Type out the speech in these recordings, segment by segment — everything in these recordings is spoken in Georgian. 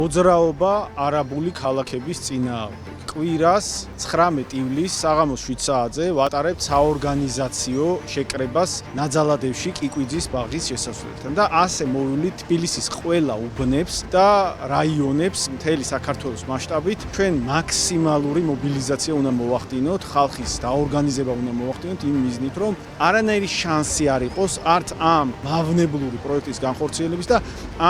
მოძრაობა არაბული ქალაქების წინააღმდეგ. კვირას 19 ივლისს საღამოს 7 საათზე ვატარებთ საორგანიზაციო შეკრებას ნაძალადევში კიკვიძის ბაღის შესასვლელთან და ასე მოვივლით თბილისის ყველა უბნებს და რაიონებს მთელი საქართველოს მასშტაბით. ჩვენ მაქსიმალური მობილიზაცია უნდა მოვახდინოთ, ხალხის დაორგანიზება უნდა მოვახდინოთ იმ მიზნით, რომ არანაირი შანსი არ იყოს არც ამ მავნებლური პროექტის განხორციელების და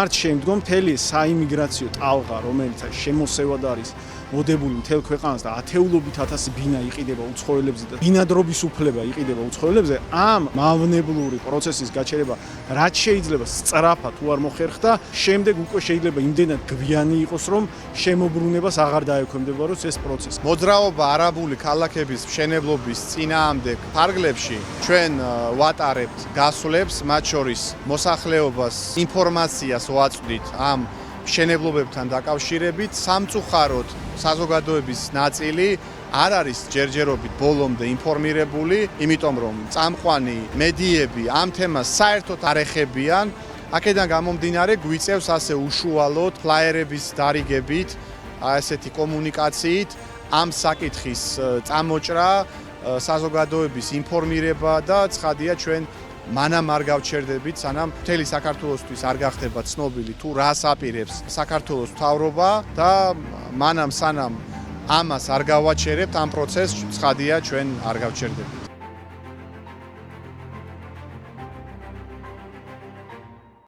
არც შემდგომ მთელი საიმიგრაციო ტალღა, რომელიც შემოსევად არის მოდებული მთელ ქვეყანას და ათეულობით ათასი ბინა იყიდება უცხოელებზე და ბინადრობის უფლება იყიდება უცხოელებზე, ამ მავნებლური პროცესის გაჩერება რაც შეიძლება სწრაფად თუ არ მოხერხდა, შემდეგ უკვე შეიძლება იმდენად გვიანი იყოს, რომ შემოbrunებას აღარ დაექვემდებაროს ეს პროცესი. მოძრაობა არაბული ქალაქების მშენებლობის წინააღმდეგ ფარგლებში ჩვენ ვატარებთ გასვლებს, მათ შორის მოსახლეობას ინფორმაციას ვაწვდით ამ მშენებლობებთან დაკავშირებით. სამწუხაროდ საზოგადოების ნაწილი არ არის ჯერჯერობით ბოლომდე ინფორმირებული, იმიტომ რომ წამყვანი მედიები ამ თემას საერთოდ არ ეხებიან. აქედან გამომდინარე გვიწევს ასე უშუალოდ ფლაიერების დარიგებით, ესეთი კომუნიკაციით ამ საკითხის წამოჭრა, საზოგადოების ინფორმირება და ცხადია ჩვენ მანამ არ გავჩერდებით, სანამ მთელი საქართველოსთვის არ გახდება ცნობილი თუ რას აპირებს საქართველოს მთავრობა და მანამ სანამ ამას არ გავაჩერებთ ამ პროცესს, ცხადია ჩვენ არ გავჩერდებით.